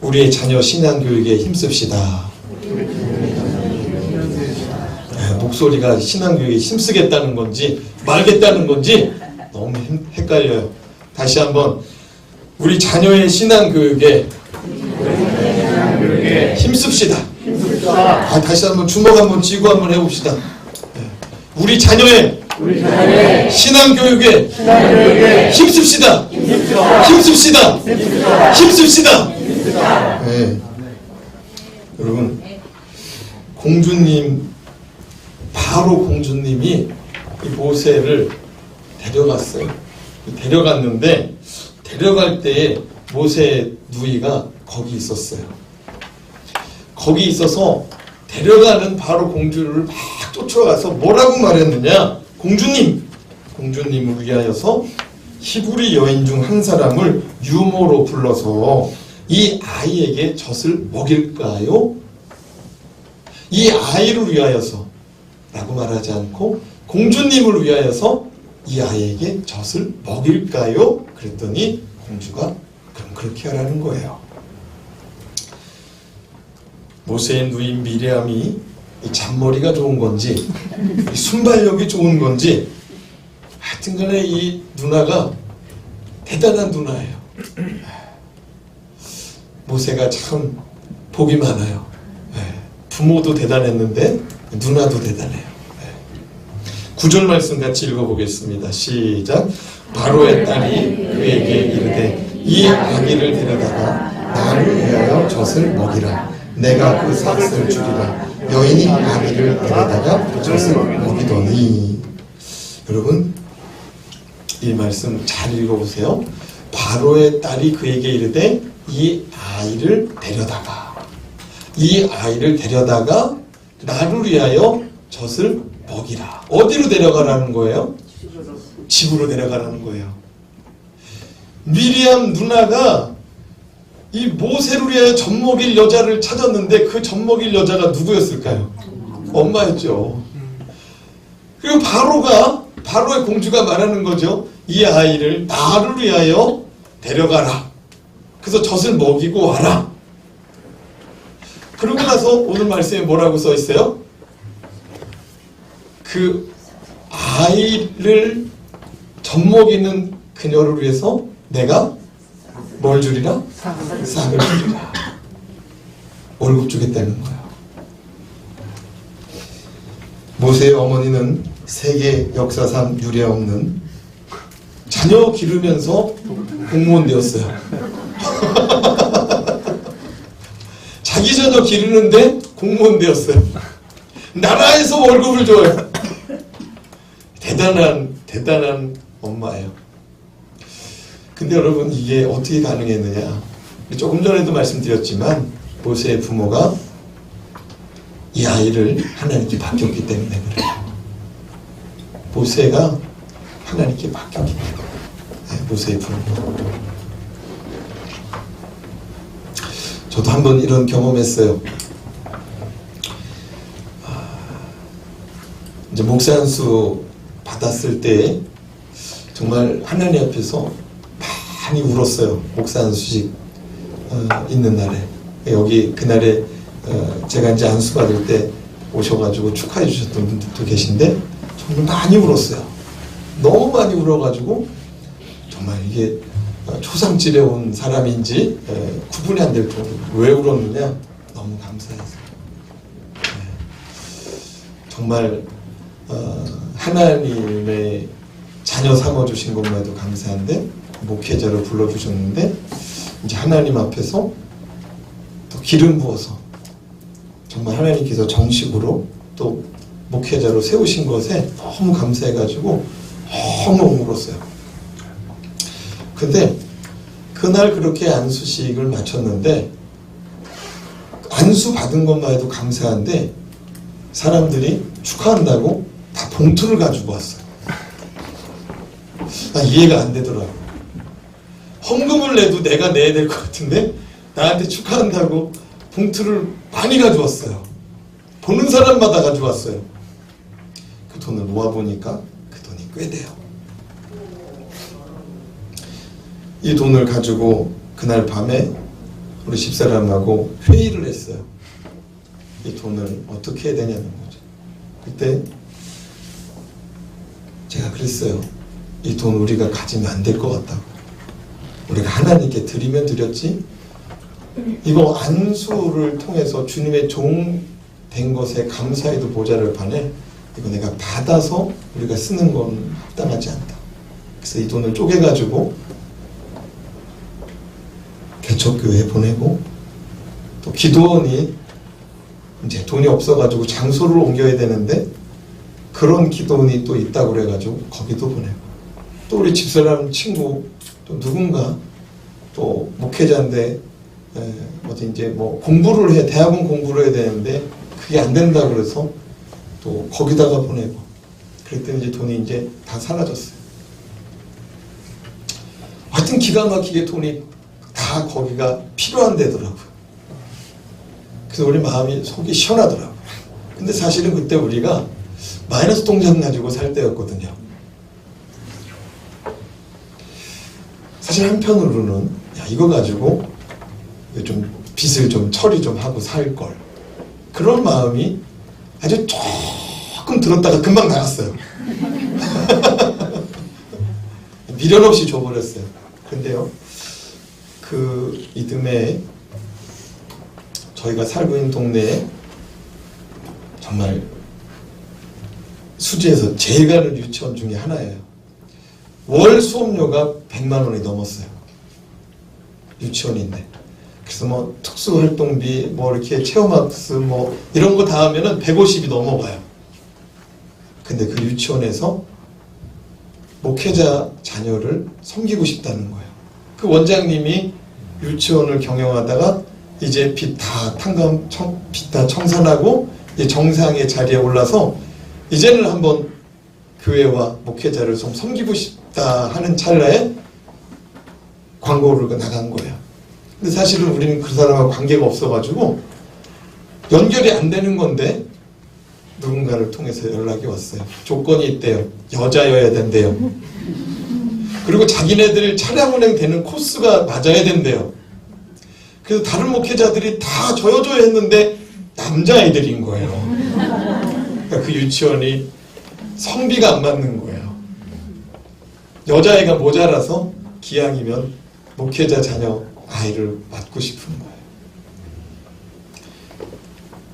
우리의 자녀 신앙교육에 힘씁시다. 목소리가 신앙교육에 힘쓰겠다는 건지 말겠다는 건지 너무 헷갈려요. 다시 한번, 우리 자녀의 신앙교육에 힘씁시다. 다시 한번 주먹 한번 쥐고 한번 해봅시다. 우리 자녀의 신앙교육에 힘씁시다. 힘씁시다. 네. 여러분, 공주님, 바로 공주님이 이 모세를 데려갔어요. 데려갔는데 데려갈 때에 모세 누이가 거기 있었어요. 거기 있어서 데려가는 바로 공주를 막 쫓아가서 뭐라고 말했느냐? 공주님을 위하여서 히브리 여인 중 한 사람을 유모로 불러서 이 아이에게 젖을 먹일까요? 이 아이를 위하여서 라고 말하지 않고 공주님을 위하여서 이 아이에게 젖을 먹일까요? 그랬더니 공주가 그럼 그렇게 하라는 거예요. 모세의 누인 미리암이 이 잔머리가 좋은 건지 이 순발력이 좋은 건지 하여튼간에 이 누나가 대단한 누나예요. 모세가 참 복이 많아요. 부모도 대단했는데 누나도 대단해요. 9절 말씀 같이 읽어보겠습니다. 시작. 바로의 딸이 그에게 이르되 이 아기를 데려다가 나를 위하여 젖을 먹이라. 내가 그 삭을 주리라. 여인이 아기를 데려다가 젖을 먹이더니. 여러분 이 말씀 잘 읽어보세요. 바로의 딸이 그에게 이르되 이 아이를 데려다가 나를 위하여 젖을 먹이라. 어디로 데려가라는 거예요? 집으로 데려가라는 거예요. 미리암 누나가 이 모세를 위하여 젖 먹일 여자를 찾았는데 그 젖 먹일 여자가 누구였을까요? 엄마였죠. 그리고 바로의 공주가 말하는 거죠. 이 아이를 나를 위하여 데려가라. 그래서 젖을 먹이고 와라. 그러고 나서 오늘 말씀에 뭐라고 써 있어요? 그 아이를 젖 먹이는 그녀를 위해서 내가 뭘 주리라? 삭을 주리라. 월급 주겠다는 거예요. 모세의 어머니는 세계 역사상 유례 없는 자녀 기르면서 공무원 되었어요. 자기 자녀 기르는데 공무원 되었어요. 나라에서 월급을 줘요. 대단한 엄마예요. 근데 여러분 이게 어떻게 가능했느냐? 조금 전에도 말씀드렸지만 모세의 부모가 이 아이를 하나님께 맡겼기 때문에 그래요. 모세가 하나님께 맡겼기 때문에. 모세의 부모. 저도 한번 이런 경험했어요. 이제 목사 안수 받았을 때 정말 하나님 앞에서 많이 울었어요. 목사 안수식 있는 날에. 여기 그날에 제가 이제 안수 받을 때 오셔가지고 축하해 주셨던 분들도 계신데 정말 많이 울었어요. 너무 많이 울어가지고 정말 이게 초상집에 온 사람인지 구분이 안 될 정도로 왜 울었느냐? 너무 감사해서. 정말 하나님의 자녀 삼아주신 것만도 감사한데 목회자로 불러주셨는데 이제 하나님 앞에서 또 기름 부어서 정말 하나님께서 정식으로 또 목회자로 세우신 것에 너무 감사해가지고 너무 울었어요. 근데 그날 그렇게 안수식을 마쳤는데 안수 받은 것만 해도 감사한데 사람들이 축하한다고 다 봉투를 가지고 왔어요. 나 이해가 안 되더라고. 헌금을 내도 내가 내야 될 것 같은데 나한테 축하한다고 봉투를 많이 가져왔어요. 보는 사람마다 가져왔어요. 그 돈을 모아보니까 그 돈이 꽤 돼요. 이 돈을 가지고 그날 밤에 우리 집사람하고 회의를 했어요. 이 돈을 어떻게 해야 되냐는 거죠. 그때 제가 그랬어요. 이 돈 우리가 가지면 안 될 것 같다고. 우리가 하나님께 드리면 드렸지 이거 안수를 통해서 주님의 종 된 것에 감사해도 모자랄 판에 이거 내가 받아서 우리가 쓰는 건 합당하지 않다. 그래서 이 돈을 쪼개가지고 개척교회에 보내고 또 기도원이 이제 돈이 없어가지고 장소를 옮겨야 되는데 그런 기도원이 또 있다고 그래가지고 거기도 보내고 또 우리 집사람 친구 또 누군가 또 목회자인데 어디 이제 뭐 공부를 해 대학원 공부를 해야 되는데 그게 안 된다 그래서 또 거기다가 보내고 그랬더니 이제 돈이 이제 다 사라졌어요. 하여튼 기가 막히게 돈이 다 거기가 필요한 데더라고요. 그래서 우리 마음이 속이 시원하더라고요. 근데 사실은 그때 우리가 마이너스 통장 가지고 살 때였거든요. 사실 한편으로는 야 이거 가지고 좀 빚을 좀 처리 좀 하고 살걸 그런 마음이 아주 조금 들었다가 금방 나갔어요. 미련 없이 줘버렸어요. 근데요 그 이듬해 저희가 살고 있는 동네에 정말 수지에서 제일 가는 유치원 중에 하나예요. 월 수업료가 100만 원이 넘었어요. 유치원인데. 그래서 뭐 특수활동비, 뭐 이렇게 체험학습 뭐 이런 거 다 하면은 150이 넘어가요. 근데 그 유치원에서 목회자 자녀를 섬기고 싶다는 거예요. 그 원장님이 유치원을 경영하다가 이제 빚 다 청산하고 이제 정상의 자리에 올라서 이제는 한번 교회와 목회자를 좀 섬기고 싶다 하는 찰나에 광고를 나간 거예요. 근데 사실은 우리는 그 사람하고 관계가 없어가지고 연결이 안 되는 건데 누군가를 통해서 연락이 왔어요. 조건이 있대요. 여자여야 된대요. 그리고 자기네들 차량 운행 되는 코스가 맞아야 된대요. 그래서 다른 목회자들이 다 저여줘야 했는데 남자아이들인 거예요. 그러니까 그 유치원이 성비가 안 맞는 거예요. 여자아이가 모자라서 기왕이면 목회자 자녀 아이를 맡고 싶은 거예요.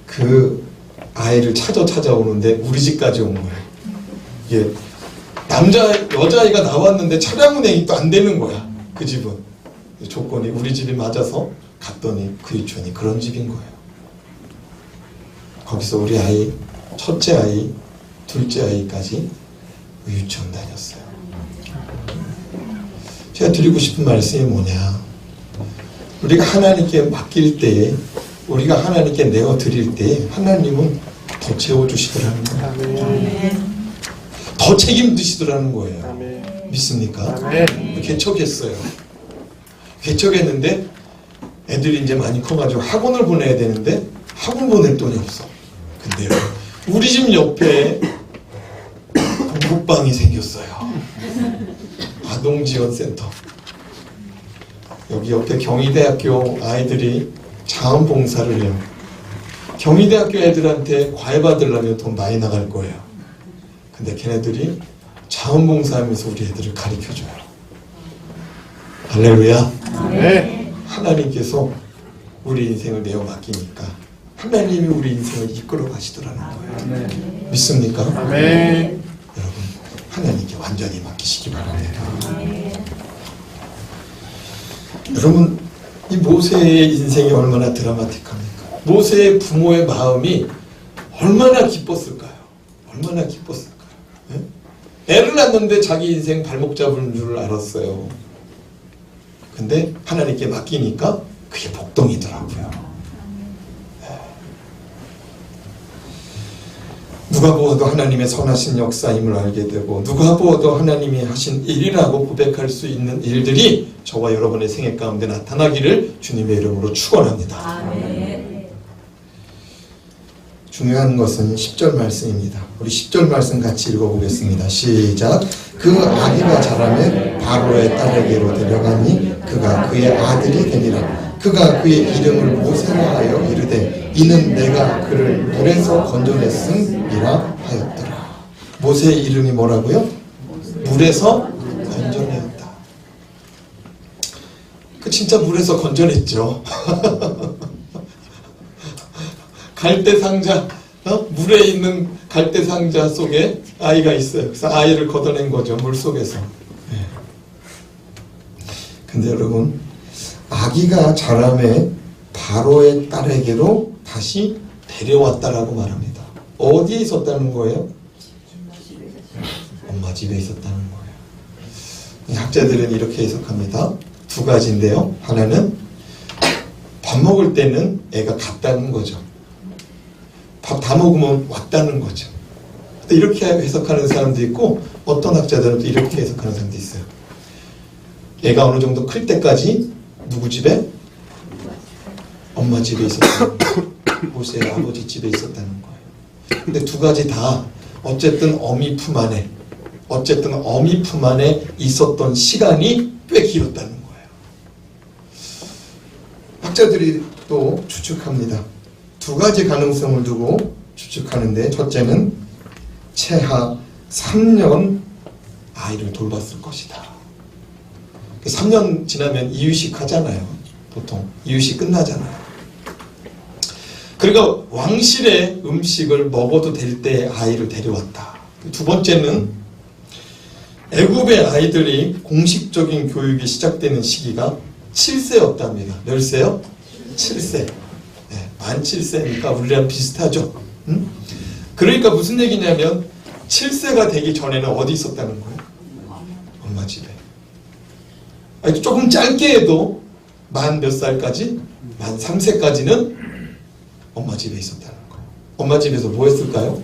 그 아이를 찾아오는데 우리 집까지 온 거예요. 이게 여자아이가 나왔는데 차량 운행이 또 안 되는 거야. 그 집은. 조건이 우리 집이 맞아서 갔더니 그 유치원이 그런 집인 거예요. 거기서 우리 아이, 첫째 아이, 둘째 아이까지 유치원 다녔어요. 제가 드리고 싶은 말씀이 뭐냐. 우리가 하나님께 맡길 때에, 우리가 하나님께 내어 드릴 때에 하나님은 더 채워주시더라는 거예요. 더 책임지시더라는 거예요. 믿습니까? 개척했어요. 개척했는데 애들이 이제 많이 커가지고 학원을 보내야 되는데 학원 보낼 돈이 없어. 근데요, 우리 집 옆에 공부방이 생겼어요. 아동지원센터. 여기 옆에 경희대학교 아이들이 자원봉사를 해요. 경희대학교 애들한테 과외 받으려면 돈 많이 나갈 거예요. 근데 걔네들이 자원봉사하면서 우리 애들을 가르쳐줘요. 할렐루야. 네. 하나님께서 우리 인생을 내어 맡기니까 하나님이 우리 인생을 이끌어 가시더라는 거예요. 믿습니까? 아멘. 여러분, 하나님께 완전히 맡기시기 바랍니다. 여러분, 이 모세의 인생이 얼마나 드라마틱합니까? 모세의 부모의 마음이 얼마나 기뻤을까요? 얼마나 기뻤을까요? 네? 애를 낳는데 자기 인생 발목 잡은 줄 알았어요. 근데 하나님께 맡기니까 그게 복덩이더라고요. 네. 누가 보아도 하나님의 선하신 역사임을 알게 되고, 누가 보아도 하나님이 하신 일이라고 고백할 수 있는 일들이 저와 여러분의 생애 가운데 나타나기를 주님의 이름으로 축원합니다. 아멘. 중요한 것은 10절 말씀입니다. 우리 10절 말씀 같이 읽어보겠습니다. 시작. 그 아기가 자라면 바로의 딸에게로 데려가니 그가 그의 아들이 되니라. 그가 그의 이름을 모세라 하여 이르되 이는 내가 그를 물에서 건져냈음이라 하였더라. 모세의 이름이 뭐라고요? 물에서 건져냈다. 그 진짜 물에서 건져냈죠. 갈대 상자, 물에 있는 갈대 상자 속에 아이가 있어요. 그래서 아이를 걷어낸 거죠, 물 속에서. 네. 근데 여러분, 아기가 자라매 바로의 딸에게로 다시 데려왔다라고 말합니다. 어디에 있었다는 거예요? 엄마 집에 있었다는 거예요. 학자들은 이렇게 해석합니다. 두 가지인데요. 하나는 밥 먹을 때는 애가 갔다는 거죠. 밥 다 먹으면 왔다는 거죠. 이렇게 해석하는 사람도 있고, 어떤 학자들은 또 이렇게 해석하는 사람도 있어요. 애가 어느 정도 클 때까지 누구 집에? 엄마 집에 있었다는 거예요. 모세의 아버지 집에 있었다는 거예요. 근데 두 가지 다 어쨌든 어미 품 안에 있었던 시간이 꽤 길었다는 거예요. 학자들이 또 추측합니다. 두 가지 가능성을 두고 추측하는데, 첫째는 최하 3년 아이를 돌봤을 것이다. 3년 지나면 이유식 하잖아요. 보통 이유식 끝나잖아요. 그러니까 왕실의 음식을 먹어도 될 때 아이를 데려왔다. 두 번째는 애굽의 아이들이 공식적인 교육이 시작되는 시기가 7세였답니다. 몇 세요? 7세. 네, 만 7세니까 우리랑 비슷하죠. 그러니까 무슨 얘기냐면 7세가 되기 전에는 어디 있었다는 거예요? 엄마 집에. 아니, 조금 짧게 해도 만 몇 살까지? 만 3세까지는 엄마 집에 있었다는 거예요. 엄마 집에서 뭐 했을까요?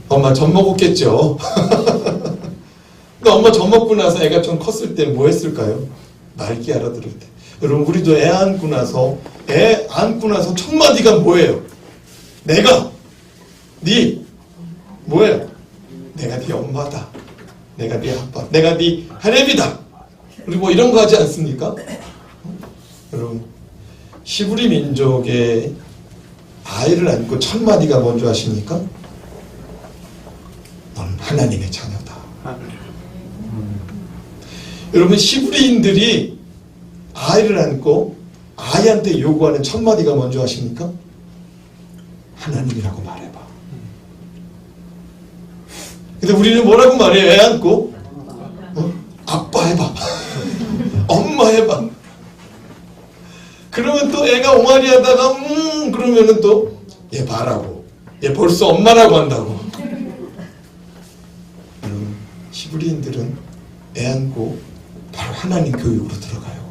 엄마 젖 먹었겠죠. 근데 엄마 젖 먹고 나서 애가 좀 컸을 때 뭐 했을까요? 말귀 알아들을 때. 여러분 우리도 애 안고 나서 첫 마디가 뭐예요? 내가 네 뭐예요? 내가 네 엄마다. 내가 네 아빠. 내가 네 하나님이다. 우리 뭐 이런 거 하지 않습니까? 여러분 히브리 민족의 아이를 안고 첫 마디가 뭔지 아십니까? 넌 하나님의 자녀다. 여러분 히브리인들이 아이를 안고 아이한테 요구하는 첫 마디가 뭔지 아십니까? 하나님이라고 말해봐. 근데 우리는 뭐라고 말해요? 애 안고 아빠 해봐. 엄마 해봐. 그러면 또 애가 옹알이 하다가 그러면은 또 얘 봐라고. 얘 벌써 엄마라고 한다고. 여러분 히브리인들은 애 안고 바로 하나님 교육으로 들어가요.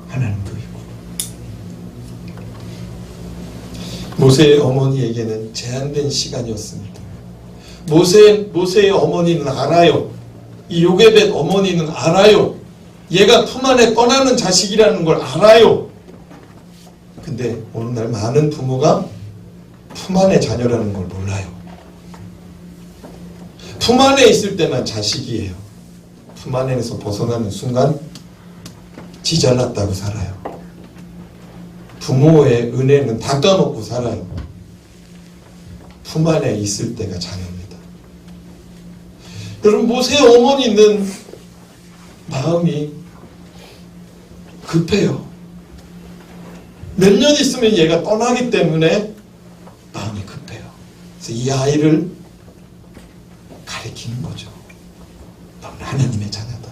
하나님 교육. 모세의 어머니에게는 제한된 시간이었습니다. 모세의 어머니는 알아요. 이 요게벳 어머니는 알아요. 얘가 품 안에 떠나는 자식이라는 걸 알아요. 근데 오늘날 많은 부모가 품 안의 자녀라는 걸 몰라요. 품 안에 있을 때만 자식이에요. 품 안에서 벗어나는 순간 지 잘났다고 살아요. 부모의 은혜는 다 까먹고 살아요. 품 안에 있을 때가 자녀입니다. 여러분 모세의 어머니는 마음이 급해요. 몇 년 있으면 얘가 떠나기 때문에 마음이 급해요. 그래서 이 아이를 가리키는 거죠. 넌 하나님의 자녀다.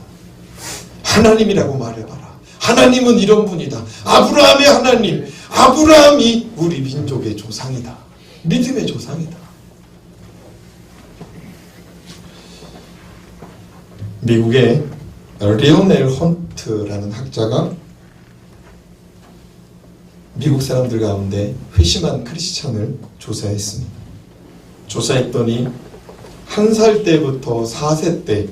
하나님이라고 말해봐라. 하나님은 이런 분이다. 아브라함의 하나님. 아브라함이 우리 민족의 조상이다. 믿음의 조상이다. 미국의 리오넬 헌트라는 학자가 미국 사람들 가운데 회심한 크리스찬을 조사했습니다. 조사했더니 1살 때부터 4세 때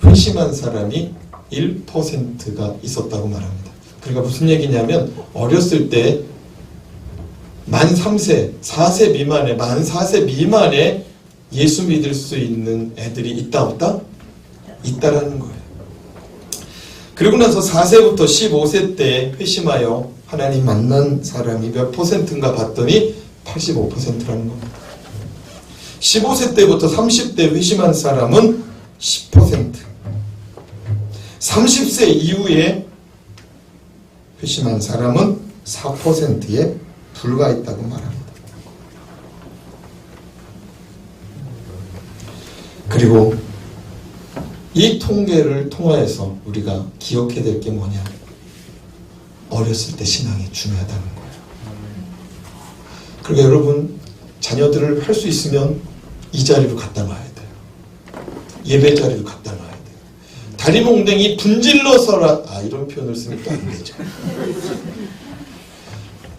회심한 사람이 1%가 있었다고 말합니다. 그러니까 무슨 얘기냐면 어렸을 때 만 3세, 4세 미만에 만 4세 미만에 예수 믿을 수 있는 애들이 있다 없다? 있다라는 거예요. 그리고 나서 4세부터 15세 때 회심하여 하나님 만난 사람이 몇 %인가 봤더니 85%라는 겁니다. 15세 때부터 30대 회심한 사람은 10%. 30세 이후에 회심한 사람은 4%에 불과했다고 말합니다. 그리고 이 통계를 통하여서 우리가 기억해야 될 게 뭐냐? 어렸을 때 신앙이 중요하다는 거예요. 그러니까 여러분 자녀들을 할 수 있으면 이 자리로 갖다 놔야 돼요. 예배 자리로 갖다 놔야 돼요. 다리몽댕이 분질러서라 이런 표현을 쓰면 또 안 되죠.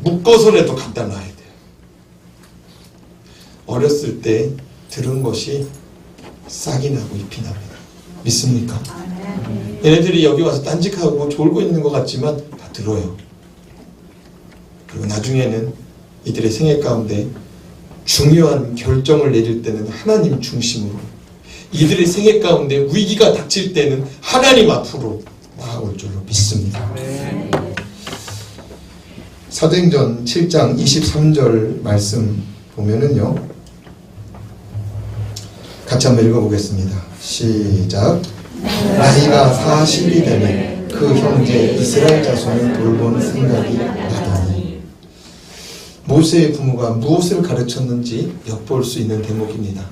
묶어서라도 갖다 놔야 돼요. 어렸을 때 들은 것이 싹이 나고 잎이 납니다. 믿습니까? 얘네들이 여기 와서 딴짓하고 졸고 있는 것 같지만 다 들어요. 그리고 나중에는 이들의 생애 가운데 중요한 결정을 내릴 때는 하나님 중심으로, 이들의 생애 가운데 위기가 닥칠 때는 하나님 앞으로 나아올 줄로 믿습니다. 사도행전 7장 23절 말씀 보면은요, 같이 한번 읽어보겠습니다. 시작. 나이가 40이 되매 그 형제 이스라엘 자손을 돌보는 생각이 나더니. 모세의 부모가 무엇을 가르쳤는지 엿볼 수 있는 대목입니다.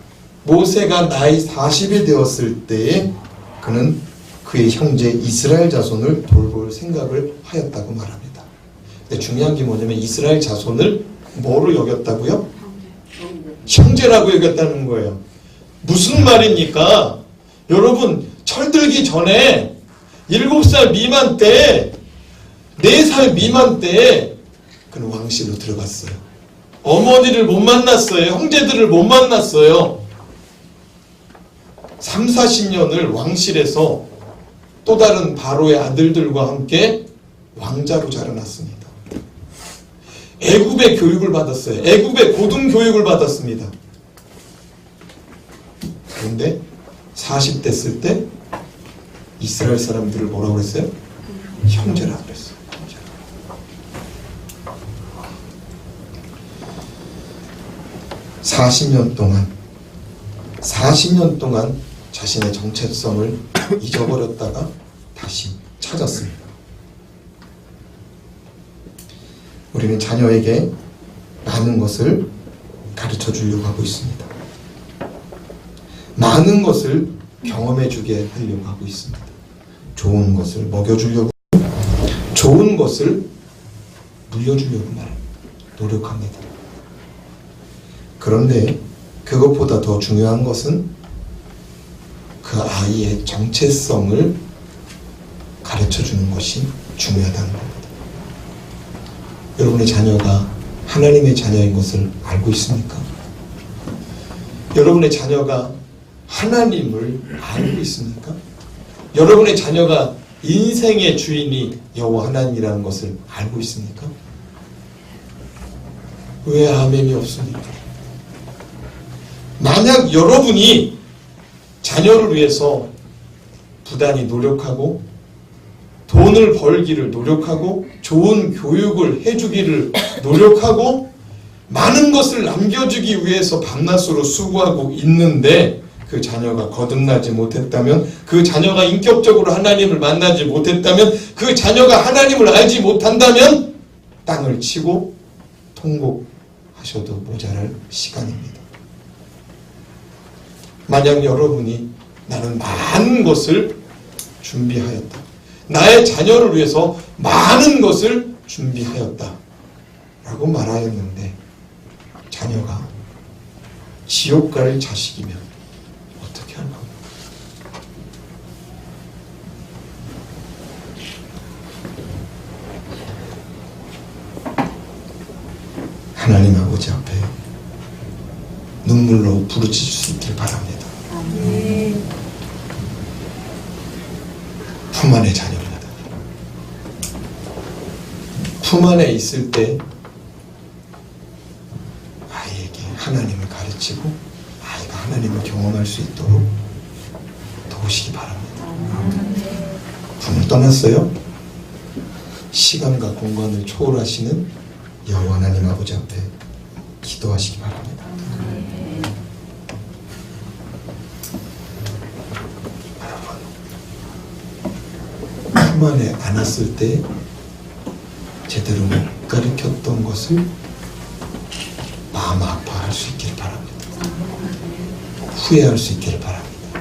모세가 나이 40이 되었을 때에 그는 그의 형제 이스라엘 자손을 돌볼 생각을 하였다고 말합니다. 근데 중요한 게 뭐냐면 이스라엘 자손을 뭐로 여겼다고요? 형제라고 여겼다는 거예요. 무슨 말입니까? 여러분, 철들기 전에 7살 미만 때, 4살 미만 때 그는 왕실로 들어갔어요. 어머니를 못 만났어요. 형제들을 못 만났어요. 3, 40년을 왕실에서 또 다른 바로의 아들들과 함께 왕자로 자라났습니다. 애굽의 교육을 받았어요. 애굽의 고등교육을 받았습니다. 그런데 40 됐을 때 이스라엘 사람들을 뭐라고 그랬어요? 형제라고 그랬어요. 40년 동안 자신의 정체성을 잊어버렸다가 다시 찾았습니다. 우리는 자녀에게 많은 것을 가르쳐 주려고 하고 있습니다. 많은 것을 경험해 주게 하려고 하고 있습니다. 좋은 것을 먹여주려고, 좋은 것을 물려주려고 노력합니다. 그런데 그것보다 더 중요한 것은 그 아이의 정체성을 가르쳐 주는 것이 중요하다는 겁니다. 여러분의 자녀가 하나님의 자녀인 것을 알고 있습니까? 여러분의 자녀가 하나님을 알고 있습니까? 여러분의 자녀가 인생의 주인이 여호와 하나님이라는 것을 알고 있습니까? 왜 아멘이 없습니까? 만약 여러분이 자녀를 위해서 부단히 노력하고 돈을 벌기를 노력하고 좋은 교육을 해주기를 노력하고 많은 것을 남겨주기 위해서 밤낮으로 수고하고 있는데 그 자녀가 거듭나지 못했다면, 그 자녀가 인격적으로 하나님을 만나지 못했다면, 그 자녀가 하나님을 알지 못한다면 땅을 치고 통곡하셔도 모자랄 시간입니다. 만약 여러분이 나는 많은 것을 준비하였다, 나의 자녀를 위해서 많은 것을 준비하였다 라고 말하였는데 자녀가 지옥 갈 자식이면 어떻게 할 겁니까? 하나님 아버지 앞에 눈물로 부르짖을 수 있길 바랍니다. 품 안의 자녀입니다. 품 안에 있을 때 아이에게 하나님을 가르치고 아이가 하나님을 경험할 수 있도록 도우시기 바랍니다. 품을 떠났어요? 시간과 공간을 초월하시는 여호와 하나님 아버지 앞에 기도하시기 바랍니다. 품 안에 안았을 때 제대로 못 가르쳤던 것을 마음 아파할 수 있기를 바랍니다. 후회할 수 있기를 바랍니다.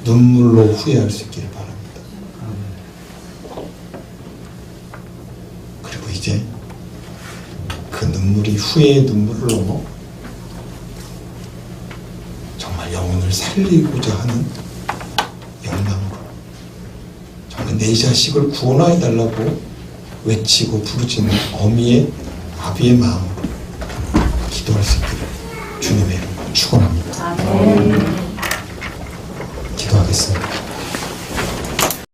눈물로 후회할 수 있기를 바랍니다. 그리고 이제 그 눈물이 후회의 눈물을 넘어 정말 영혼을 살리고자 하는 열망으로, 정말 내 자식을 구원하여 달라고 외치고 부르짖는 어미의 아비의 마음으로 기도할 수 있기를